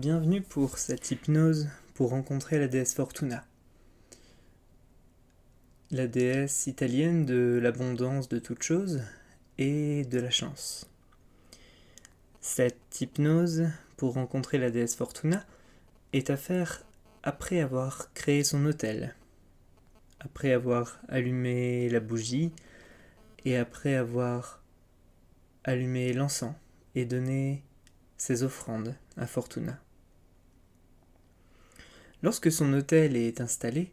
Bienvenue pour cette hypnose pour rencontrer la déesse Fortuna. La déesse italienne de l'abondance de toutes choses et de la chance. Cette hypnose pour rencontrer la déesse Fortuna est à faire après avoir créé son autel, après avoir allumé la bougie et après avoir allumé l'encens et donné ses offrandes à Fortuna. Lorsque son autel est installé,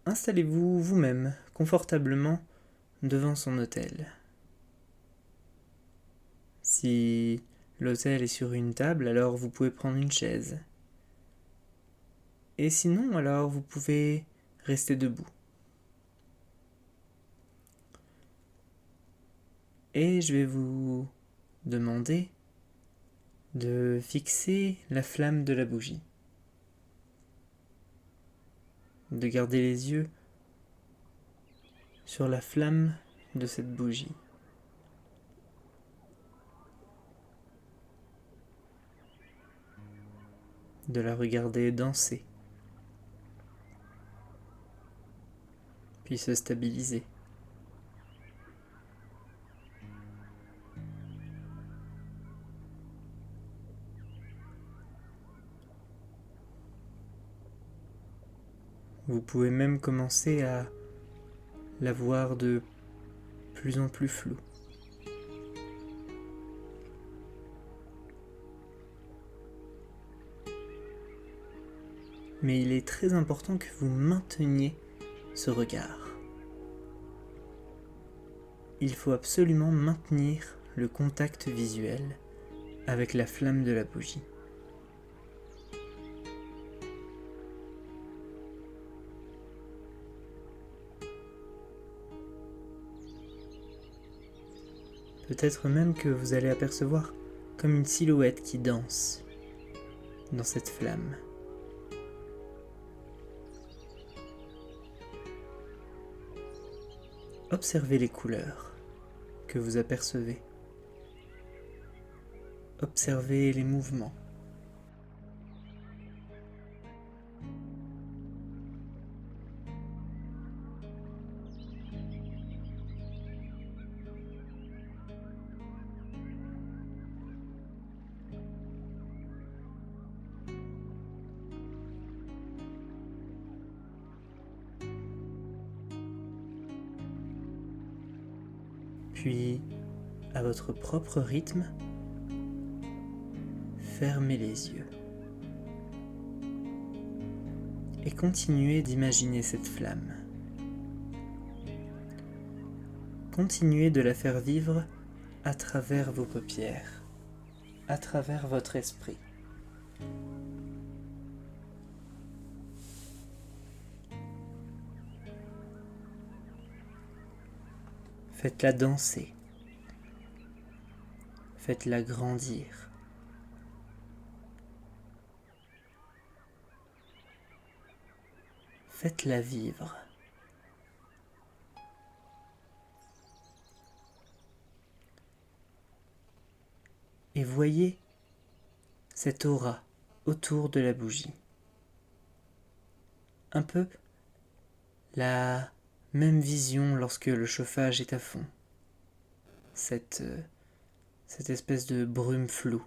installez-vous vous-même confortablement devant son autel. Si l'autel est sur une table, alors vous pouvez prendre une chaise. Et sinon, alors vous pouvez rester debout. Et je vais vous demander de fixer la flamme de la bougie. De garder les yeux sur la flamme de cette bougie. De la regarder danser, puis se stabiliser. Vous pouvez même commencer à la voir de plus en plus floue. Mais il est très important que vous mainteniez ce regard. Il faut absolument maintenir le contact visuel avec la flamme de la bougie. Peut-être même que vous allez apercevoir comme une silhouette qui danse dans cette flamme. Observez les couleurs que vous apercevez. Observez les mouvements. Puis, à votre propre rythme, fermez les yeux et continuez d'imaginer cette flamme. Continuez de la faire vivre à travers vos paupières, à travers votre esprit. Faites-la danser. Faites-la grandir. Faites-la vivre. Et voyez cette aura autour de la bougie. Un peu la même vision lorsque le chauffage est à fond. Cette espèce de brume floue.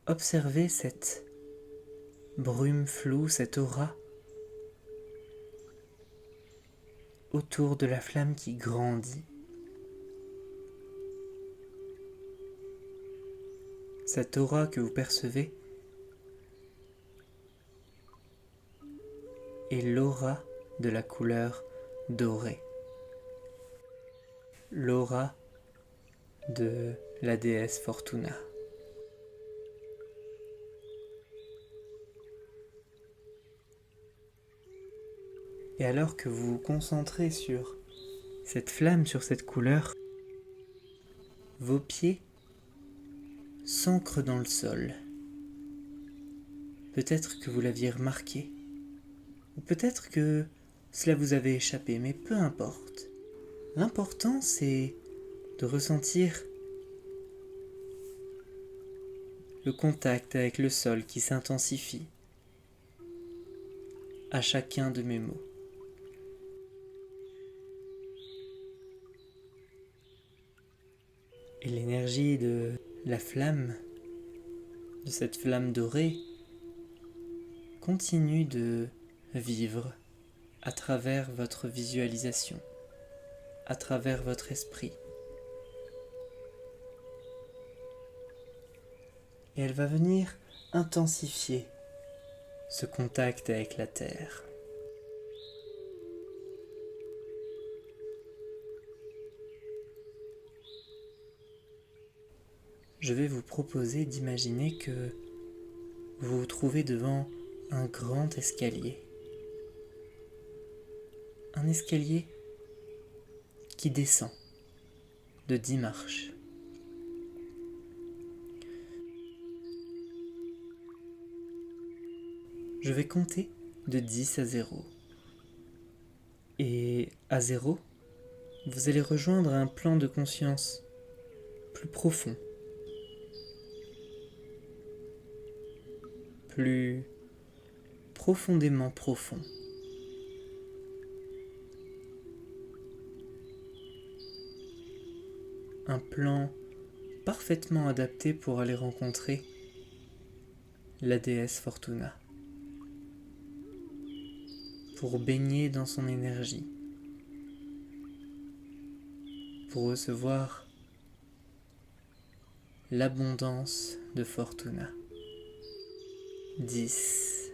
Observez cette brume floue, cette aura autour de la flamme qui grandit. Cette aura que vous percevez est l'aura de la couleur dorée. L'aura de la déesse Fortuna. Et alors que vous vous concentrez sur cette flamme, sur cette couleur, vos pieds s'ancrent dans le sol. Peut-être que vous l'aviez remarqué, ou peut-être que cela vous avait échappé, mais peu importe. L'important, c'est de ressentir le contact avec le sol qui s'intensifie à chacun de mes mots. Et l'énergie de la flamme, de cette flamme dorée, continue de vivre à travers votre visualisation, à travers votre esprit. Et elle va venir intensifier ce contact avec la terre. Je vais vous proposer d'imaginer que vous vous trouvez devant un grand escalier. Un escalier qui descend de 10 marches. Je vais compter de 10 à 0. Et à 0, vous allez rejoindre un plan de conscience plus profond, plus profondément profond. Un plan parfaitement adapté pour aller rencontrer la déesse Fortuna, pour baigner dans son énergie, pour recevoir l'abondance de Fortuna. 10.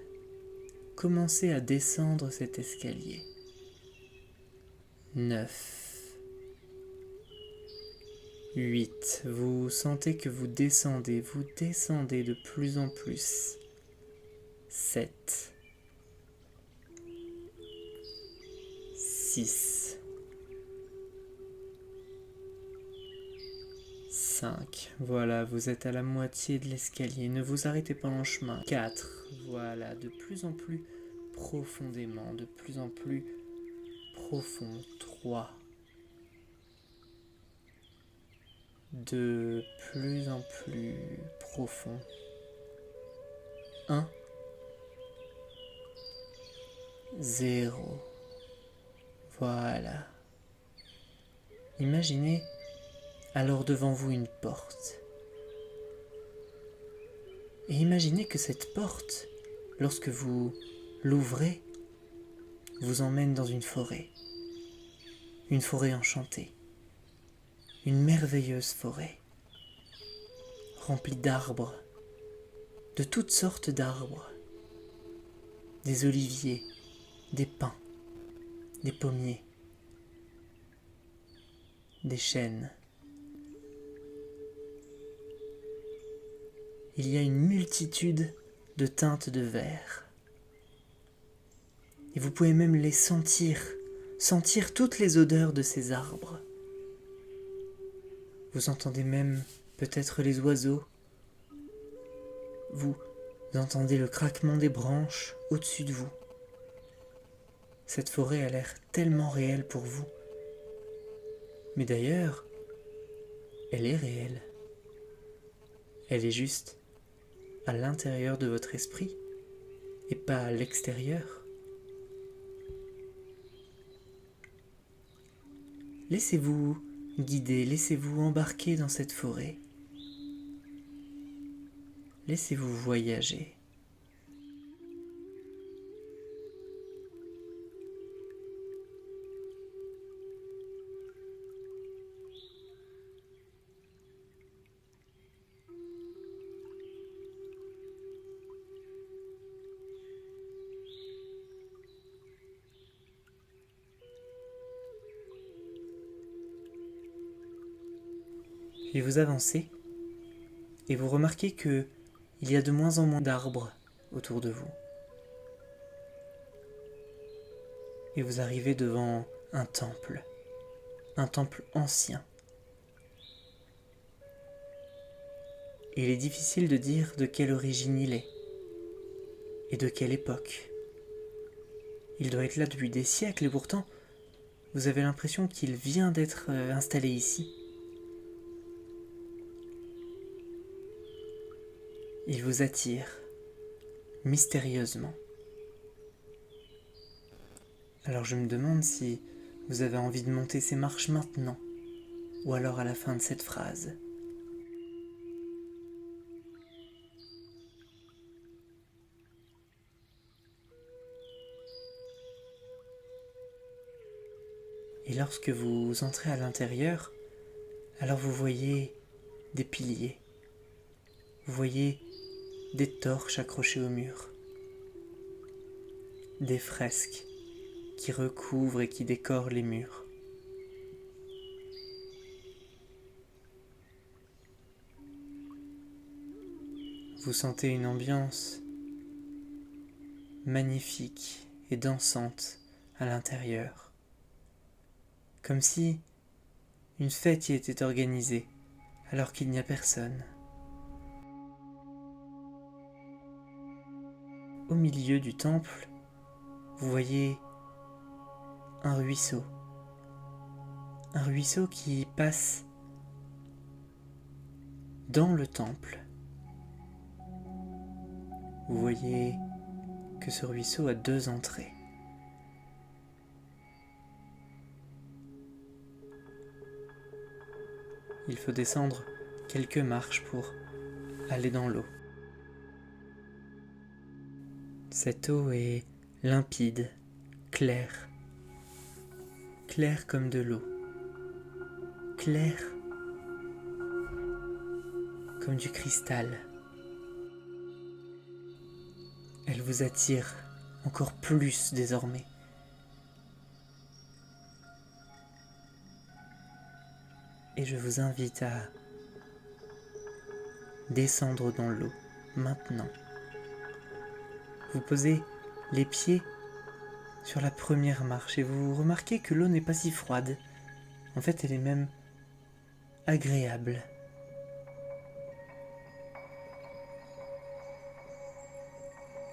Commencez à descendre cet escalier. 9. 8. Vous sentez que vous descendez de plus en plus. 7. 6. 5. Voilà, vous êtes à la moitié de l'escalier. Ne vous arrêtez pas en chemin. 4. Voilà, de plus en plus profondément, de plus en plus profond. 3. De plus en plus profond. 1. 0. Voilà. Imaginez alors devant vous une porte. Et imaginez que cette porte, lorsque vous l'ouvrez, vous emmène dans une forêt enchantée, une merveilleuse forêt, remplie d'arbres, de toutes sortes d'arbres, des oliviers, des pins, des pommiers, des chênes. Il y a une multitude de teintes de vert. Et vous pouvez même les sentir toutes les odeurs de ces arbres. Vous entendez même peut-être les oiseaux. Vous entendez le craquement des branches au-dessus de vous. Cette forêt a l'air tellement réelle pour vous. Mais d'ailleurs, elle est réelle. Elle est juste à l'intérieur de votre esprit et pas à l'extérieur. Laissez-vous guider, laissez-vous embarquer dans cette forêt. Laissez-vous voyager. Et vous avancez, et vous remarquez que il y a de moins en moins d'arbres autour de vous. Et vous arrivez devant un temple ancien. Et il est difficile de dire de quelle origine il est, et de quelle époque. Il doit être là depuis des siècles, et pourtant, vous avez l'impression qu'il vient d'être installé ici. Il vous attire, mystérieusement. Alors je me demande si vous avez envie de monter ces marches maintenant, ou alors à la fin de cette phrase. Et lorsque vous entrez à l'intérieur, alors vous voyez des piliers, vous voyez des torches accrochées au mur, des fresques qui recouvrent et qui décorent les murs. Vous sentez une ambiance magnifique et dansante à l'intérieur, comme si une fête y était organisée alors qu'il n'y a personne. Au milieu du temple, vous voyez un ruisseau qui passe dans le temple. Vous voyez que ce ruisseau a 2 entrées. Il faut descendre quelques marches pour aller dans l'eau. Cette eau est limpide, claire comme de l'eau, claire comme du cristal. Elle vous attire encore plus désormais. Et je vous invite à descendre dans l'eau maintenant. Vous posez les pieds sur la première marche et vous remarquez que l'eau n'est pas si froide. En fait, elle est même agréable.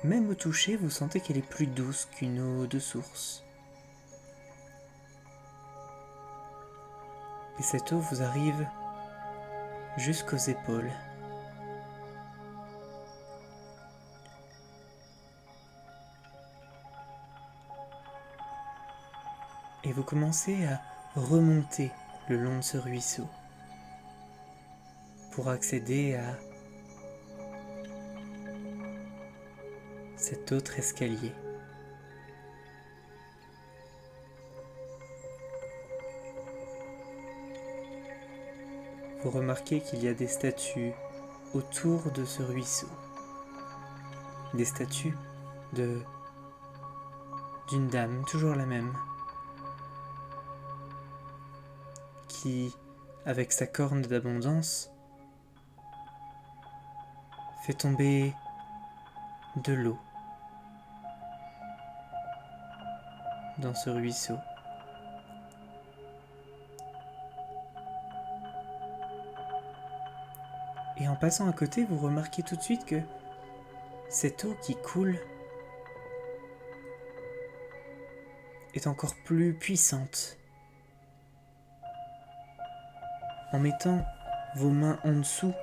Même au toucher, vous sentez qu'elle est plus douce qu'une eau de source. Et cette eau vous arrive jusqu'aux épaules. Et vous commencez à remonter le long de ce ruisseau pour accéder à cet autre escalier. Vous remarquez qu'il y a des statues autour de ce ruisseau. Des statues d'une dame, toujours la même, qui, avec sa corne d'abondance, fait tomber de l'eau dans ce ruisseau. Et en passant à côté, vous remarquez tout de suite que cette eau qui coule est encore plus puissante. En mettant vos mains en dessous,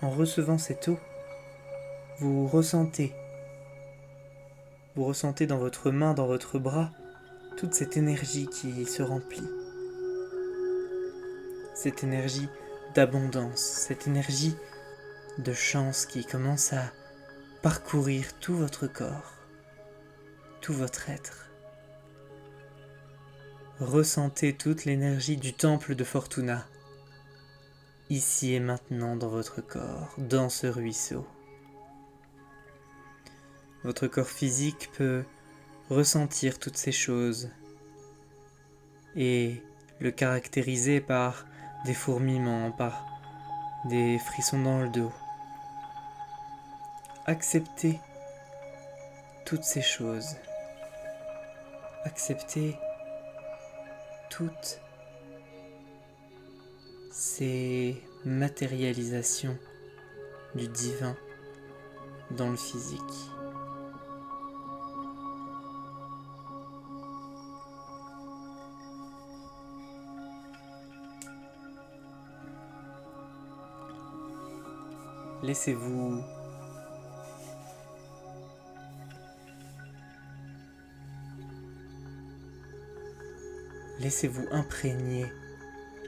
en recevant cette eau, vous ressentez dans votre main, dans votre bras, toute cette énergie qui se remplit. Cette énergie d'abondance, cette énergie de chance qui commence à parcourir tout votre corps, tout votre être. Ressentez toute l'énergie du temple de Fortuna, ici et maintenant dans votre corps, dans ce ruisseau. Votre corps physique peut ressentir toutes ces choses et le caractériser par des fourmillements, par des frissons dans le dos. Acceptez toutes ces choses. Acceptez toutes ces matérialisations du divin dans le physique. Laissez-vous imprégner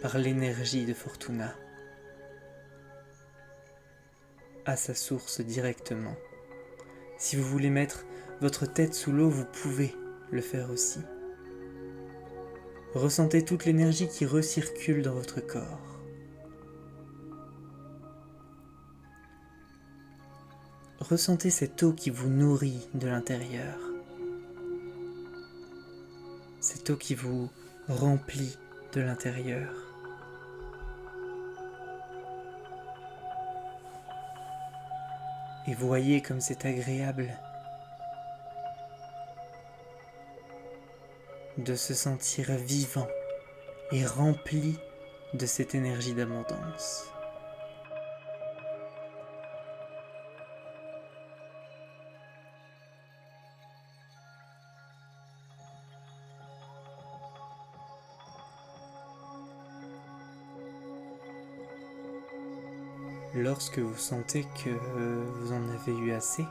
par l'énergie de Fortuna à sa source directement. Si vous voulez mettre votre tête sous l'eau, vous pouvez le faire aussi. Ressentez toute l'énergie qui recircule dans votre corps. Ressentez cette eau qui vous nourrit de l'intérieur. Cette eau qui vous remplit de l'intérieur. Et voyez comme c'est agréable de se sentir vivant et rempli de cette énergie d'abondance. Lorsque vous sentez que vous en avez eu assez,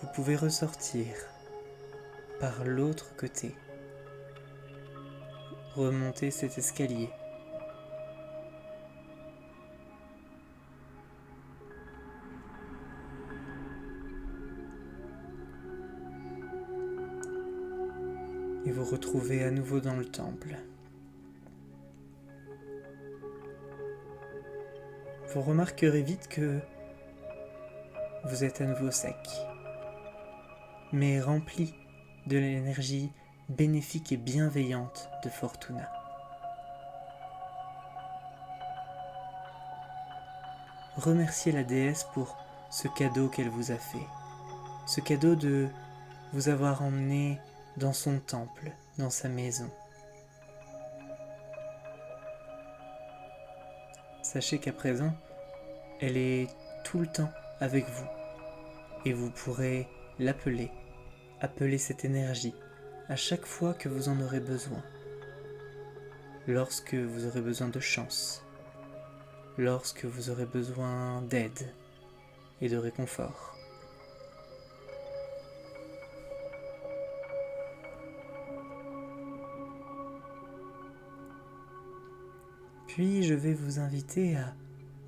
vous pouvez ressortir par l'autre côté, remonter cet escalier. Et vous retrouvez à nouveau dans le temple. Vous remarquerez vite que vous êtes à nouveau sec, mais rempli de l'énergie bénéfique et bienveillante de Fortuna. Remerciez la déesse pour ce cadeau qu'elle vous a fait, ce cadeau de vous avoir emmené dans son temple, dans sa maison. Sachez qu'à présent, elle est tout le temps avec vous et vous pourrez l'appeler, appeler cette énergie à chaque fois que vous en aurez besoin. Lorsque vous aurez besoin de chance, lorsque vous aurez besoin d'aide et de réconfort. Puis je vais vous inviter à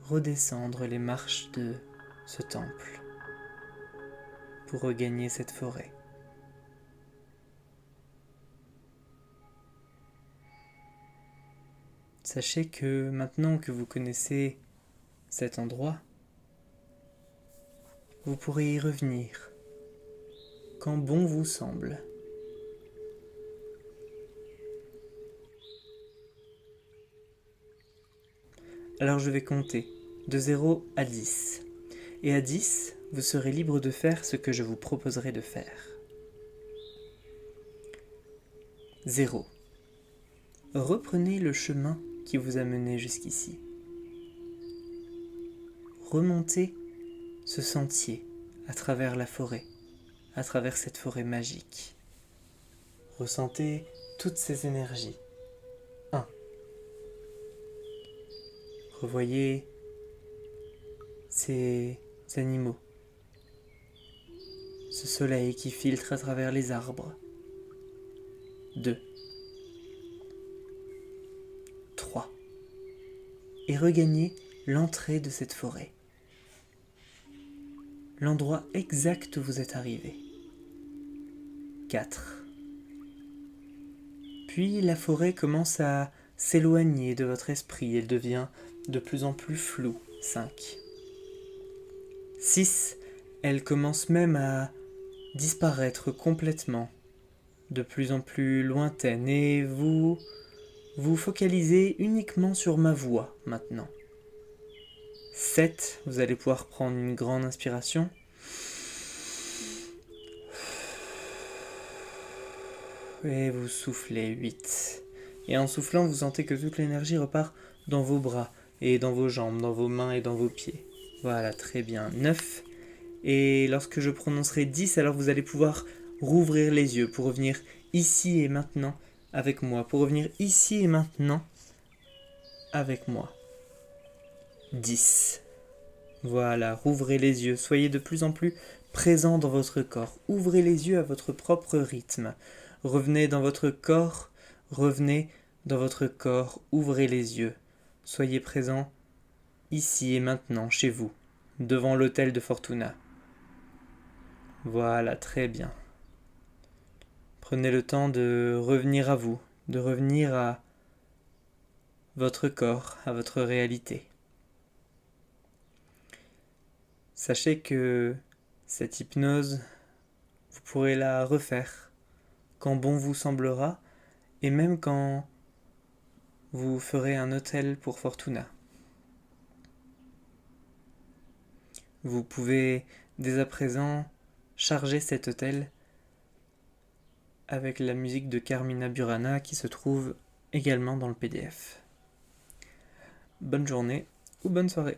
redescendre les marches de ce temple pour regagner cette forêt. Sachez que maintenant que vous connaissez cet endroit, vous pourrez y revenir quand bon vous semble. Alors je vais compter de 0 à 10. Et à 10, vous serez libre de faire ce que je vous proposerai de faire. 0. Reprenez le chemin qui vous a mené jusqu'ici. Remontez ce sentier à travers la forêt, à travers cette forêt magique. Ressentez toutes ces énergies. 1. Revoyez ces animaux, ce soleil qui filtre à travers les arbres. 2. 3. Et regagnez l'entrée de cette forêt. L'endroit exact où vous êtes arrivé. 4. Puis la forêt commence à s'éloigner de votre esprit, elle devient de plus en plus floue. 5. 6. Elle commence même à disparaître complètement, de plus en plus lointaine, et vous focalisez uniquement sur ma voix maintenant. 7. Vous allez pouvoir prendre une grande inspiration. Et vous soufflez. 8. Et en soufflant, vous sentez que toute l'énergie repart dans vos bras, et dans vos jambes, dans vos mains et dans vos pieds. Voilà, très bien. 9. Et lorsque je prononcerai 10, alors vous allez pouvoir rouvrir les yeux pour revenir ici et maintenant avec moi. Pour revenir ici et maintenant avec moi. 10. Voilà, rouvrez les yeux, soyez de plus en plus présent dans votre corps. Ouvrez les yeux à votre propre rythme. Revenez dans votre corps, revenez dans votre corps, ouvrez les yeux. Soyez présent ici et maintenant, chez vous, devant l'autel de Fortuna. Voilà, très bien. Prenez le temps de revenir à vous, de revenir à votre corps, à votre réalité. Sachez que cette hypnose, vous pourrez la refaire quand bon vous semblera, et même quand vous ferez un hôtel pour Fortuna. Vous pouvez dès à présent charger cet hôtel avec la musique de Carmina Burana qui se trouve également dans le PDF. Bonne journée ou bonne soirée.